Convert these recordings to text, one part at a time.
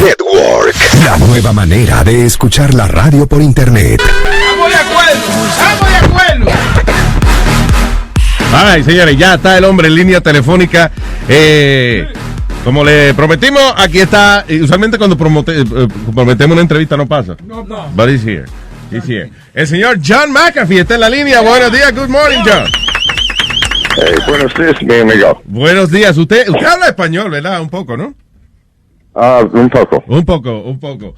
Network. La nueva manera de escuchar la radio por internet. ¡Estamos de acuerdo! ¡Estamos de acuerdo! Ay, señores, ya está el hombre en línea telefónica. Como le prometimos, aquí está. Usualmente cuando prometemos una entrevista no pasa. No. But he's here. He's here. El señor John McAfee está en la línea. Buenos días. Good morning, John. Hey, buenos días, mi amigo. Buenos días. Usted habla español, ¿verdad? Un poco, ¿no? Un poco. Un poco.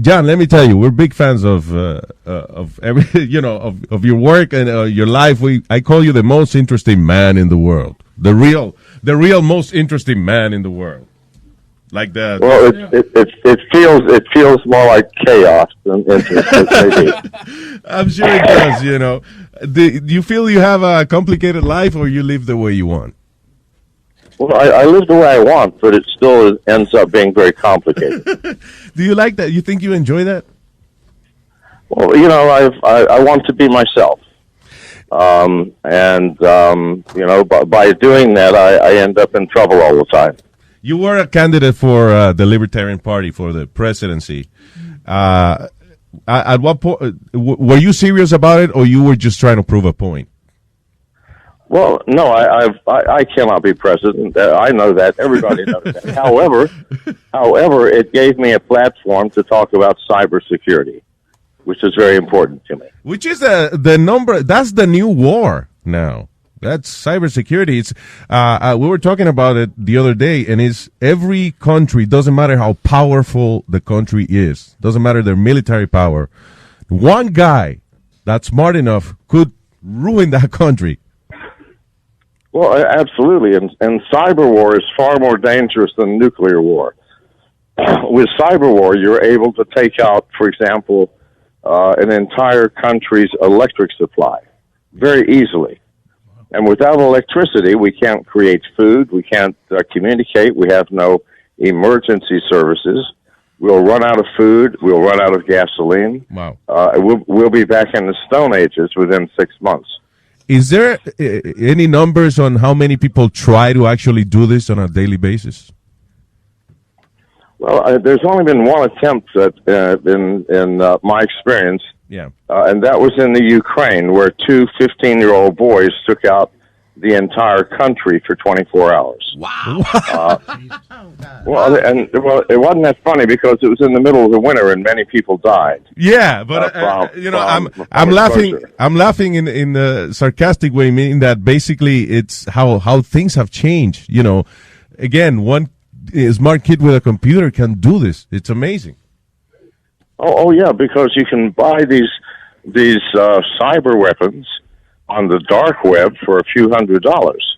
John, let me tell you, we're big fans of every, of your work and your life. I call you the most interesting man in the world. The real most interesting man in the world. Like that. Well, it feels more like chaos than interesting. I'm sure it does. Do you feel you have a complicated life, or you live the way you want? Well, I live the way I want, but it still ends up being very complicated. Do you like that? You think you enjoy that? Well, I want to be myself. By doing that, I end up in trouble all the time. You were a candidate for the Libertarian Party for the presidency. At what point were you serious about it, or you were just trying to prove a point? Well, no, I cannot be president. I know that. Everybody knows that. However, it gave me a platform to talk about cybersecurity, which is very important to me. Which is the number. That's the new war now. That's cybersecurity. It's we were talking about it the other day, and it's every country. Doesn't matter how powerful the country is. Doesn't matter their military power. One guy that's smart enough could ruin that country. Well, absolutely, and cyber war is far more dangerous than nuclear war. With cyber war, you're able to take out, for example, an entire country's electric supply very easily. And without electricity, we can't create food, we can't communicate, we have no emergency services. We'll run out of food, we'll run out of gasoline. Wow. We'll be back in the Stone Ages within 6 months. Is there any numbers on how many people try to actually do this on a daily basis? Well, there's only been one attempt in my experience. Yeah. And that was in the Ukraine, where two 15-year-old boys took out the entire country for 24 hours. Wow. It wasn't that funny because it was in the middle of the winter and many people died. Yeah, but I'm laughing. I'm laughing in a sarcastic way, meaning that basically it's how things have changed. Again, one smart kid with a computer can do this. It's amazing. Oh yeah, because you can buy these cyber weapons on the dark web for a few $100s.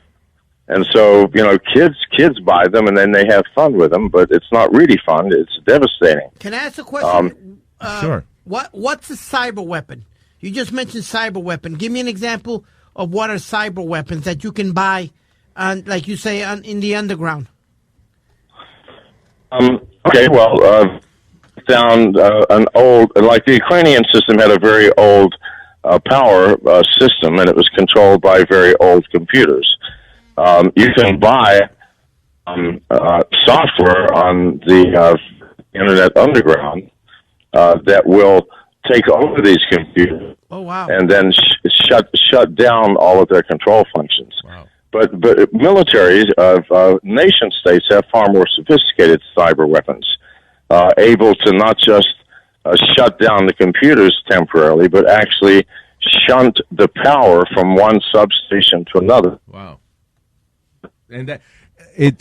And so, kids buy them and then they have fun with them, but it's not really fun. It's devastating. Can I ask a question? Sure. What's a cyber weapon? You just mentioned cyber weapon. Give me an example of what are cyber weapons that you can buy, like you say, in the underground. Okay, well, found an old, like the Ukrainian system had a very old power system, and it was controlled by very old computers. You can buy software on the Internet Underground that will take over these computers. Oh, wow. And then shut down all of their control functions. Wow. But militaries of nation states have far more sophisticated cyber weapons, able to not just shut down the computers temporarily, but actually shunt the power from one substation to another. Wow. And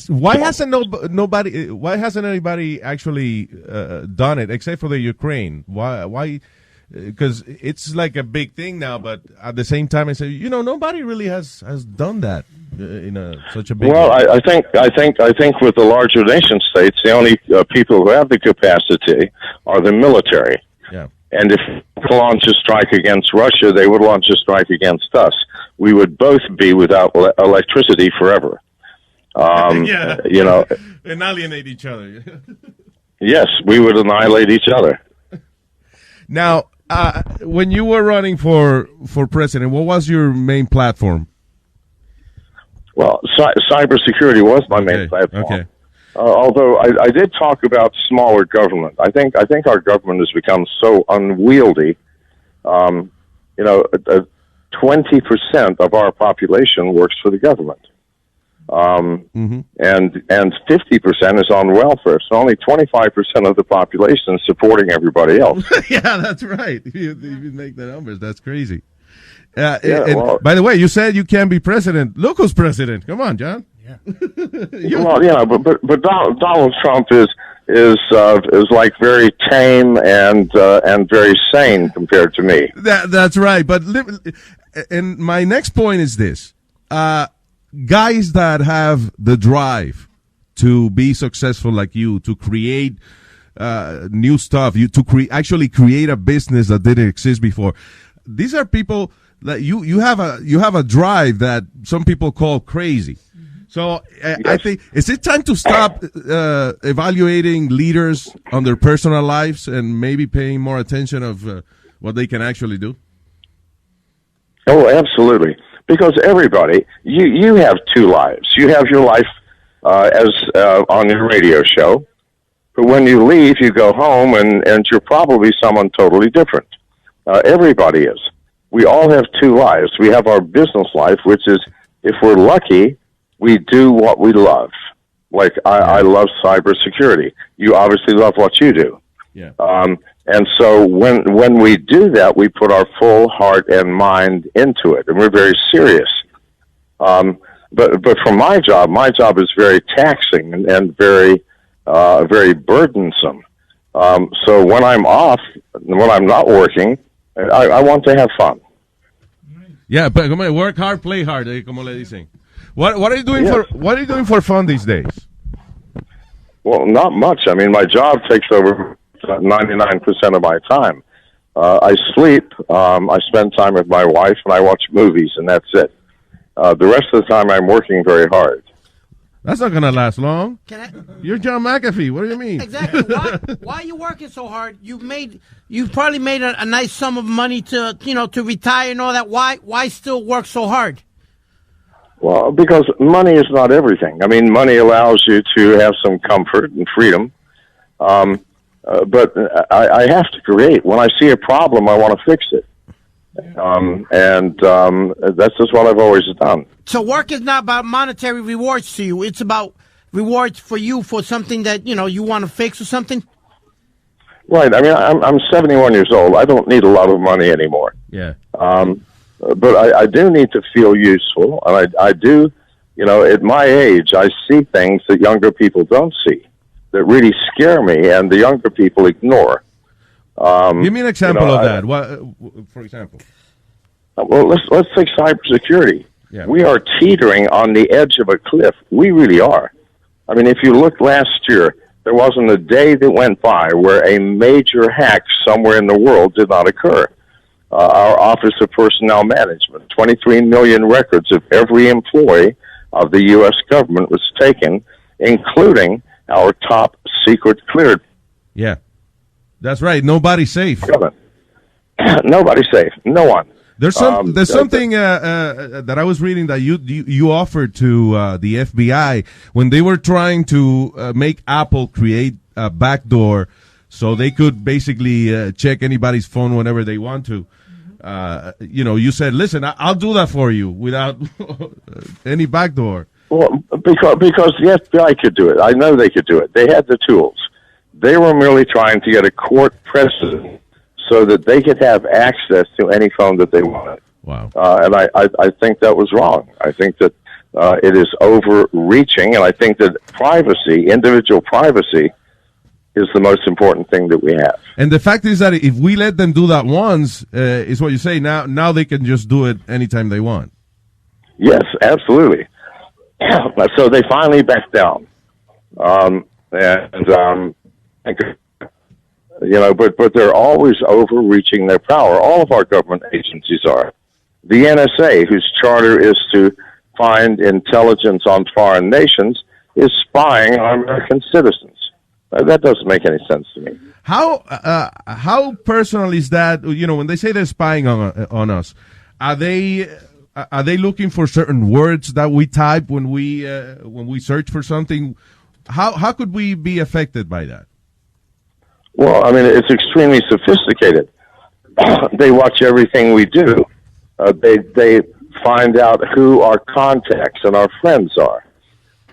why hasn't anybody actually done it except for the Ukraine? Why? Because it's like a big thing now, but at the same time, I say, nobody really has done that in such a big. Well, way. I think with the larger nation states, the only people who have the capacity are the military. Yeah. And if they launch a strike against Russia, they would launch a strike against us. We would both be without electricity forever. Yeah. And alienate each other. Yes, we would annihilate each other. Now, when you were running for president, what was your main platform? Well, cybersecurity was my main platform. Okay. Although I did talk about smaller government. I think our government has become so unwieldy. 20% of our population works for the government. And 50% is on welfare. So only 25% of the population is supporting everybody else. Yeah, that's right. If you make the numbers, that's crazy. Well, by the way, you said you can't be president. Look who's president. Come on, John. Yeah. But Donald Trump is like very tame and very sane compared to me. That's right. But and my next point is this: guys that have the drive to be successful, like you, to create new stuff, actually create a business that didn't exist before. These are people that you have a drive that some people call crazy. So I think, is it time to stop evaluating leaders on their personal lives and maybe paying more attention of what they can actually do? Oh, absolutely. Because everybody, you have two lives. You have your life as on your radio show, but when you leave, you go home, and you're probably someone totally different. Everybody is. We all have two lives. We have our business life, which is, if we're lucky, we do what we love. Like, I love cybersecurity. You obviously love what you do. Yeah. And so when we do that, we put our full heart and mind into it, and we're very serious. But for my job is very taxing and very burdensome. So when I'm off, when I'm not working, I want to have fun. Yeah, but work hard, play hard, como le dicen. What are you doing for fun these days? Well, not much. I mean, my job takes over 99% of my time. I sleep, I spend time with my wife, and I watch movies, and that's it. The rest of the time, I'm working very hard. That's not going to last long. You're John McAfee. What do you mean? Exactly. Why are you working so hard? You've probably made a nice sum of money to retire and all that. Why still work so hard? Well, because money is not everything. I mean, money allows you to have some comfort and freedom. But I have to create. When I see a problem, I want to fix it. That's just what I've always done. So work is not about monetary rewards to you. It's about rewards for you for something that, you want to fix or something? Right. I mean, I'm 71 years old. I don't need a lot of money anymore. Yeah. But I do need to feel useful. And I do, at my age, I see things that younger people don't see that really scare me, and the younger people ignore. Give me an example of that. What, for example? Well, let's take cybersecurity. Yeah. We are teetering on the edge of a cliff. We really are. I mean, if you look last year, there wasn't a day that went by where a major hack somewhere in the world did not occur. Our Office of Personnel Management, 23 million records of every employee of the U.S. government was taken, including our top secret cleared. Yeah, that's right. Nobody's safe. Nobody's safe. No one. There's something that I was reading that you offered to the FBI when they were trying to make Apple create a backdoor so they could basically check anybody's phone whenever they want to. You said, listen, I'll do that for you without any backdoor. Well, because the FBI could do it. I know they could do it. They had the tools. They were merely trying to get a court precedent so that they could have access to any phone that they wanted. Wow. And I think that was wrong. I think that it is overreaching, and I think that privacy, individual privacy, is the most important thing that we have. And the fact is that if we let them do that once, is what you say, now they can just do it anytime they want. Yes, absolutely. So they finally backed down. But they're always overreaching their power. All of our government agencies are. The NSA, whose charter is to find intelligence on foreign nations, is spying on American citizens. That doesn't make any sense to me. How personal is that? When they say they're spying on us, are they looking for certain words that we type when we search for something? How could we be affected by that? Well, I mean, it's extremely sophisticated. They watch everything we do. They find out who our contacts and our friends are.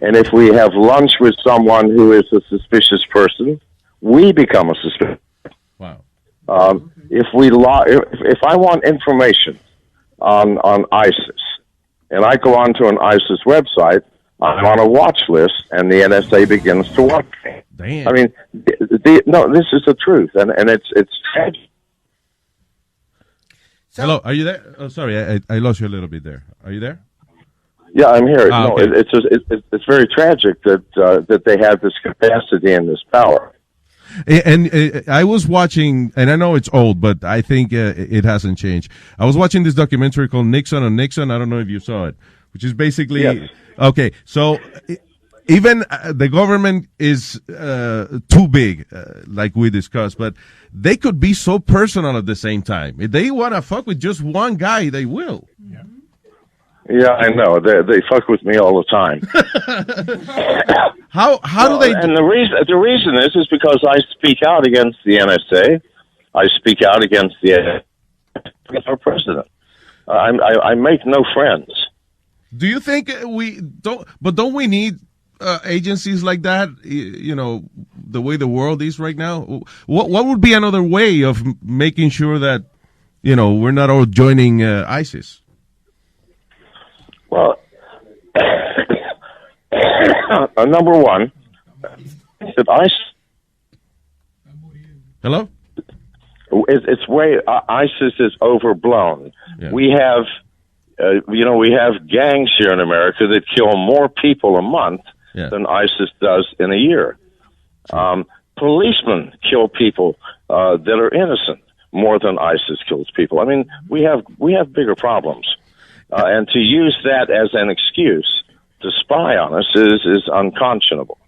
And if we have lunch with someone who is a suspicious person, we become a suspicious. Wow. If I want information on ISIS, and I go onto an ISIS website, I'm on a watch list, and the NSA begins to watch me. Damn. I mean, no, this is the truth, and it's tragic. So, hello, are you there? Oh, sorry, I lost you a little bit there. Are you there? Yeah, I'm here. Okay. It's very tragic that they have this capacity and this power. And I was watching, and I know it's old, but I think it hasn't changed. I was watching this documentary called Nixon on Nixon. I don't know if you saw it, which is basically, yes. Okay, so even the government is too big, like we discussed, but they could be so personal at the same time. If they want to fuck with just one guy, they will. Yeah, I know. They fuck with me all the time. How do they? And the reason is because I speak out against the NSA. I speak out against our president. I make no friends. Do you think we don't? But don't we need agencies like that? You know, the way the world is right now. What would be another way of making sure that we're not all joining ISIS? Well, number one, that Hello? It's ISIS is overblown. Yeah. We have, we have gangs here in America that kill more people a month than ISIS does in a year. Policemen kill people that are innocent more than ISIS kills people. I mean, we have bigger problems. And to use that as an excuse to spy on us is unconscionable.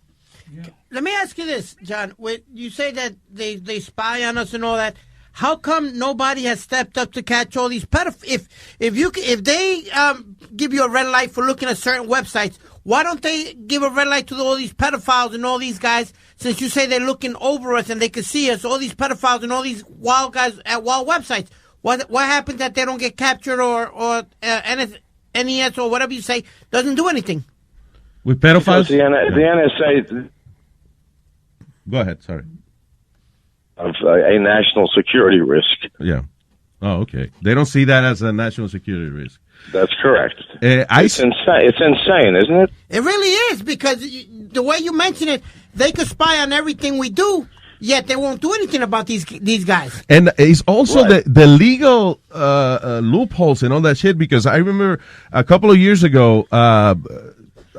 let me ask you this, John. When you say that they spy on us and all that, how come nobody has stepped up to catch all these pedophiles? If they give you a red light for looking at certain websites, why don't they give a red light to all these pedophiles and all these guys? Since you say they're looking over us and they can see us, all these pedophiles and all these wild guys at wild websites. What happens that they don't get captured or NES or whatever you say doesn't do anything? With pedophiles? The NSA. Go ahead. Sorry. Of a national security risk. Yeah. Oh, okay. They don't see that as a national security risk. That's correct. It's insane, isn't it? It really is, because the way you mention it, they could spy on everything we do, yet they won't do anything about these guys. And it's also the legal loopholes and all that shit, because I remember a couple of years ago, I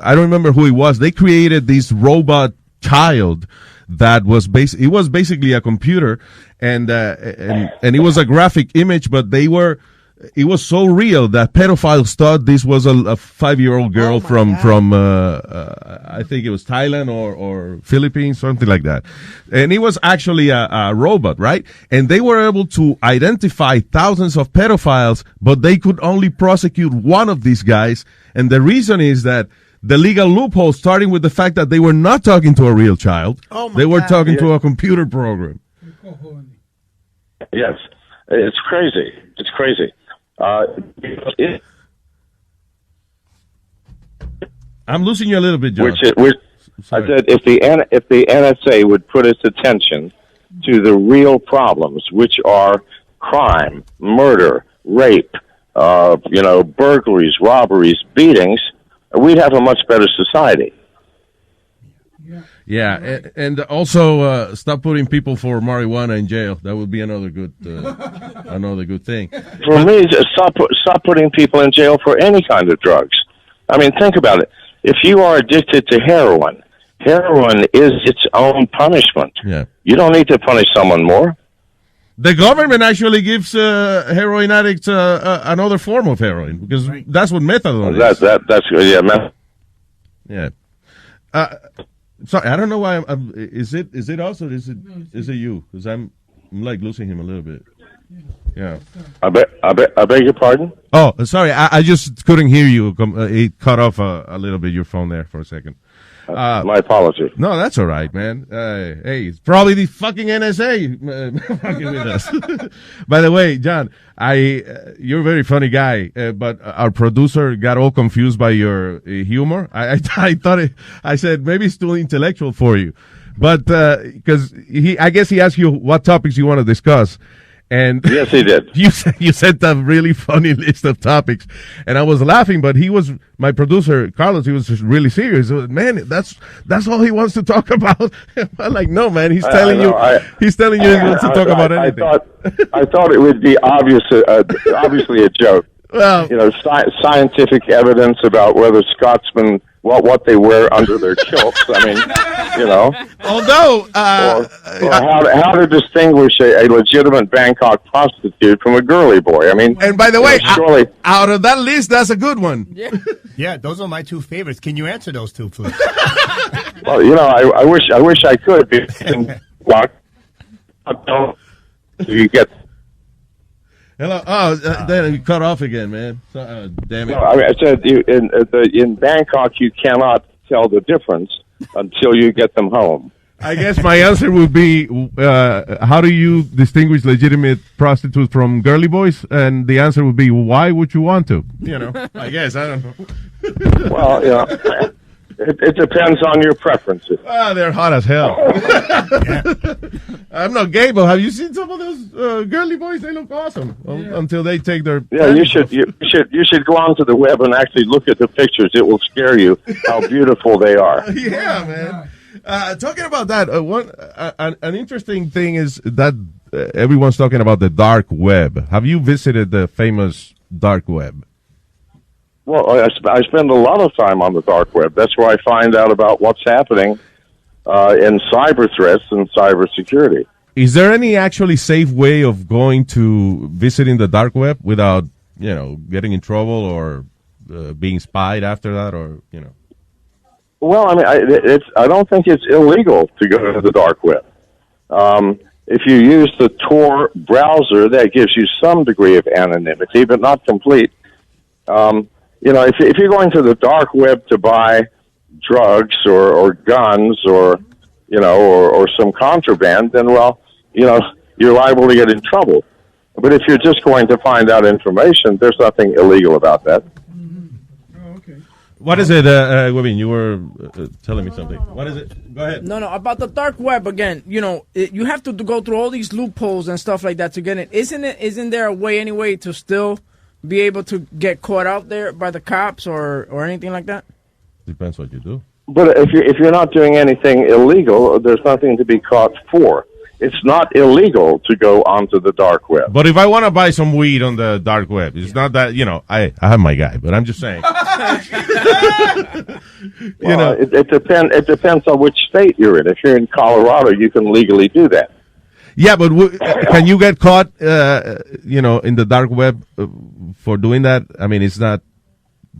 don't remember who it was, they created this robot child that was it was basically a computer, and it was a graphic image, but it was so real that pedophiles thought this was a 5-year-old girl from I think it was Thailand or Philippines, something like that. And it was actually a robot, right? And they were able to identify thousands of pedophiles, but they could only prosecute one of these guys. And the reason is that the legal loophole, starting with the fact that they were not talking to a real child. They were talking to a computer program. Yes. It's crazy. It's crazy. I'm losing you a little bit, John. I said if the NSA would put its attention to the real problems, which are crime, murder, rape, burglaries, robberies, beatings, we'd have a much better society. Yeah, and also stop putting people for marijuana in jail. That would be another good thing. For me, just stop putting people in jail for any kind of drugs. I mean, think about it. If you are addicted to heroin is its own punishment. Yeah. You don't need to punish someone more. The government actually gives heroin addicts another form of heroin, because that's what methadone is. That's good. Yeah, yeah. Sorry, I don't know why. Is it us or is it you? Because I'm like losing him a little bit. Yeah. I beg your pardon. Oh, sorry. I just couldn't hear you. It cut off a little bit your phone there for a second. My apology. No, that's all right, man. Hey, it's probably the fucking NSA fucking with us. By the way, John, you're a very funny guy, but our producer got all confused by your humor. I thought I said maybe it's too intellectual for you, but because I guess he asked you what topics you want to discuss. And yes, he did. You sent a really funny list of topics, and I was laughing. But my producer Carlos. He was just really serious. Man, that's all he wants to talk about. I'm like, no, man. He's telling you he wants to talk about anything. I thought it would be obviously a joke. Well, scientific evidence about whether Scotsmen what they wear under their kilts. I mean, although or how to distinguish a legitimate Bangkok prostitute from a girly boy. I mean, and by the way, surely out of that list, that's a good one. Yeah, those are my two favorites. Can you answer those two, please? Well, I wish I could. You get. Hello. Oh, then you cut off again, man. Damn it. No, I said in Bangkok you cannot tell the difference until you get them home. I guess my answer would be, how do you distinguish legitimate prostitutes from girly boys? And the answer would be, why would you want to? I guess, I don't know. Well, it depends on your preferences. They're hot as hell. I'm not gay, but have you seen some of those girly boys? They look awesome until they take their. Yeah, you should go onto the web and actually look at the pictures. It will scare you how beautiful they are. Yeah, man. Talking about that, an interesting thing is that everyone's talking about the dark web. Have you visited the famous dark web? Well, I spend a lot of time on the dark web. That's where I find out about what's happening in cyber threats and cyber security. Is there any actually safe way of going to visiting the dark web without, getting in trouble or being spied after that, or? Well, I mean, I don't think it's illegal to go to the dark web. If you use the Tor browser, that gives you some degree of anonymity, but not complete. If you're going to the dark web to buy drugs or guns or some contraband, then, you're liable to get in trouble. But if you're just going to find out information, there's nothing illegal about that. Oh, okay. What is it, Webin? You were telling me something. What is it? Go ahead. No, about the dark web again. You have to go through all these loopholes and stuff like that to get it. Isn't there a way anyway to still be able to get caught out there by the cops or anything like that? Depends what you do. But if you're not doing anything illegal, there's nothing to be caught for. It's not illegal to go onto the dark web. But if I want to buy some weed on the dark web, it's not that, I have my guy, but I'm just saying. It depends on which state you're in. If you're in Colorado, you can legally do that. Yeah, but can you get caught, in the dark web for doing that? I mean, it's not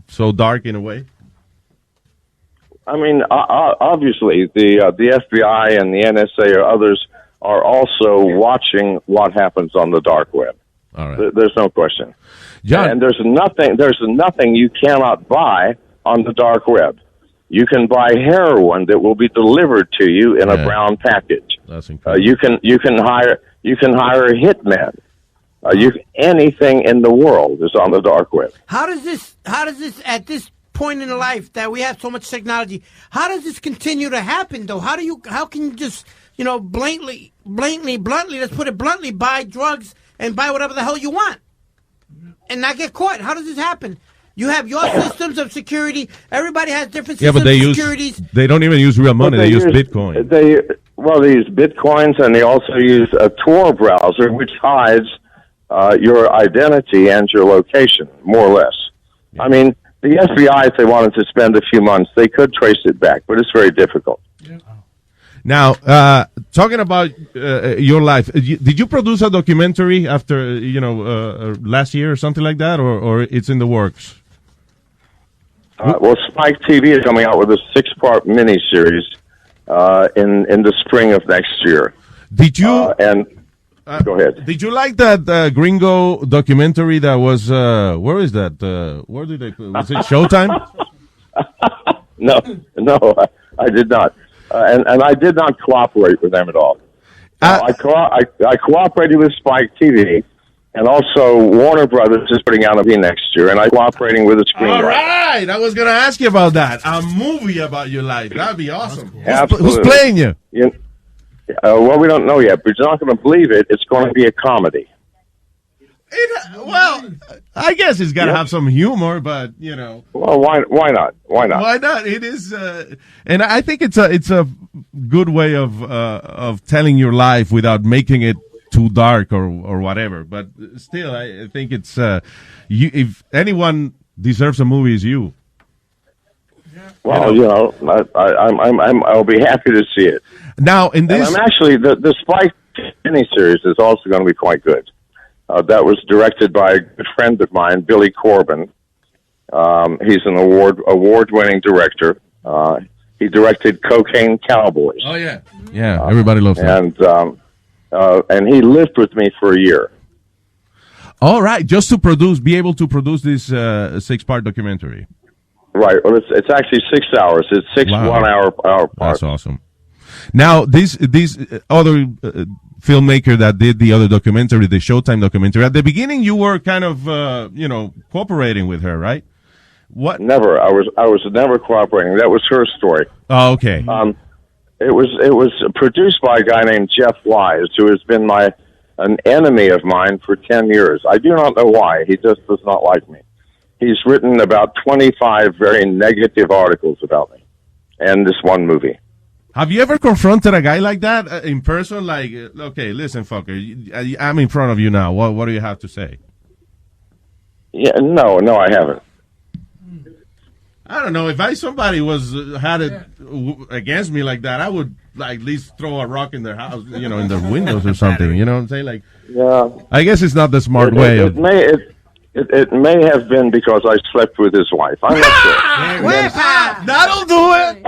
so dark in a way. I mean, obviously, the FBI and the NSA or others are also watching what happens on the dark web. All right. There's no question. John. And there's nothing you cannot buy on the dark web. You can buy heroin that will be delivered to you in a brown package. That's incredible. You can hire a hitman. Anything in the world is on the dark web. How does this at this point in life that we have so much technology, how does this continue to happen though? How can you just bluntly, let's put it bluntly, buy drugs and buy whatever the hell you want and not get caught? How does this happen? You have your systems of security. Everybody has different systems of securities. They don't even use real money. They use Bitcoin. They use Bitcoins, and they also use a Tor browser, which hides your identity and your location, more or less. Yeah. I mean, the FBI, if they wanted to spend a few months, they could trace it back, but it's very difficult. Yeah. Now, talking about your life, did you produce a documentary after, last year or something like that, or it's in the works? Well, Spike TV is coming out with a 6-part miniseries in the spring of next year. Did you? Go ahead. Did you like that Gringo documentary that was? Where is that? Where did they? Was it Showtime? No. I did not. And I did not cooperate with them at all. I cooperated with Spike TV, and also Warner Brothers is putting out a movie next year, and I'm cooperating with a screenwriter. All right. I was going to ask you about that. A movie about your life. That'd be awesome. Cool. Absolutely. Who's playing you? Well, we don't know yet, but you're not going to believe it. It's going to be a comedy. Well, I guess it's got to have some humor, but you know. Well, why not? Why not? Why not? It is, and I think it's a good way of telling your life without making it too dark or whatever. But still, I think it's you. If anyone deserves a movie, it's you. Well, you know, I'll be happy to see it. Now, in this, and I'm actually the Spike miniseries is also going to be quite good. That was directed by a good friend of mine, Billy Corbin. He's an award-winning director. He directed Cocaine Cowboys. Oh yeah, yeah. Everybody loves him. And he lived with me for a year. All right, just to be able to produce this 6-part documentary. Right. Well, it's actually 6 hours. It's 6 1-hour parts. That's awesome. Now, this other filmmaker that did the other documentary, the Showtime documentary, at the beginning you were kind of, cooperating with her, right? What? Never. I was never cooperating. That was her story. Oh, okay. It was produced by a guy named Jeff Wise, who has been an enemy of mine for 10 years. I do not know why. He just does not like me. He's written about 25 very negative articles about me and this one movie. Have you ever confronted a guy like that in person? Like, okay, listen, fucker, I'm in front of you now. What do you have to say? Yeah, no, I haven't. I don't know. If somebody had it against me like that, I would at least throw a rock in their house, in their windows or something. You know what I'm saying? Like, yeah. I guess it's not the smart way. It may have been because I slept with his wife. I'm not sure. That'll do it.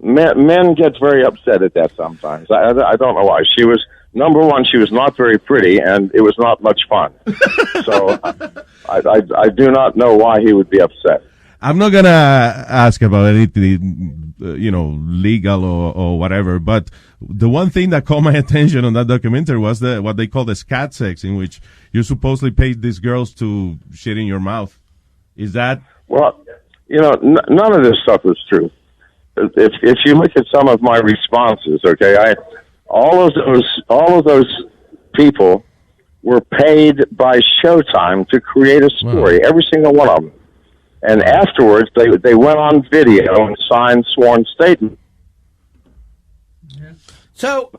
Men get very upset at that sometimes. I don't know why. She was, number one, she was not very pretty, and it was not much fun. So I do not know why he would be upset. I'm not going to ask about anything, legal or whatever, but the one thing that caught my attention on that documentary was what they call the scat sex, in which you supposedly paid these girls to shit in your mouth. Is that? Well, none of this stuff is true. If you look at some of my responses, okay, all of those people were paid by Showtime to create a story, every single one of them. And afterwards, they went on video and signed sworn statements. So,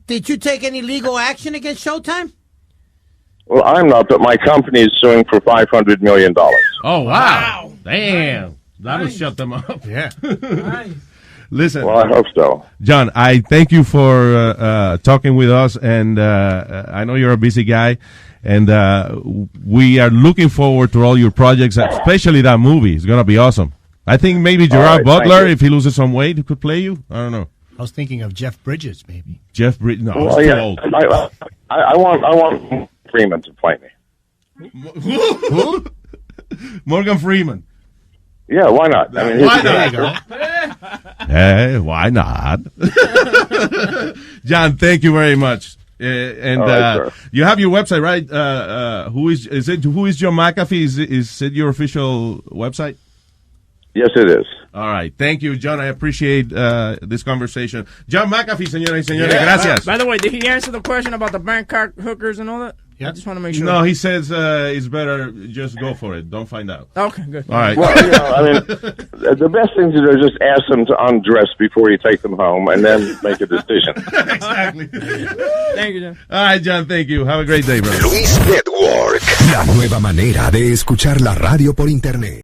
did you take any legal action against Showtime? Well, I'm not, but my company is suing for $500 million. Oh, wow. Damn. That'll shut them up. Yeah. Nice. Listen. Well, I hope so. John, I thank you for talking with us, and I know you're a busy guy, and we are looking forward to all your projects, especially that movie. It's going to be awesome. I think maybe Gerard Butler, if he loses some weight, he could play you. I don't know. I was thinking of Jeff Bridges, maybe. Jeff Bridges? No, well, too old. I want Freeman to play me. Who? Morgan Freeman. Yeah, why not? I mean, why not? Hey, why not? John, thank you very much. And right, you have your website, right? Who is John McAfee? Is it your official website? Yes, it is. All right. Thank you, John. I appreciate this conversation. John McAfee, señoras y señores. Gracias. By the way, did he answer the question about the bank card hookers and all that? Yeah. I just want to make sure. No, he says it's better just go for it. Don't find out. Okay, good. All right. Well, I mean, the best thing to do is just ask them to undress before you take them home and then make a decision. Exactly. Thank you, John. All right, John, thank you. Have a great day, brother. Luis Network, la nueva manera de escuchar la radio por internet.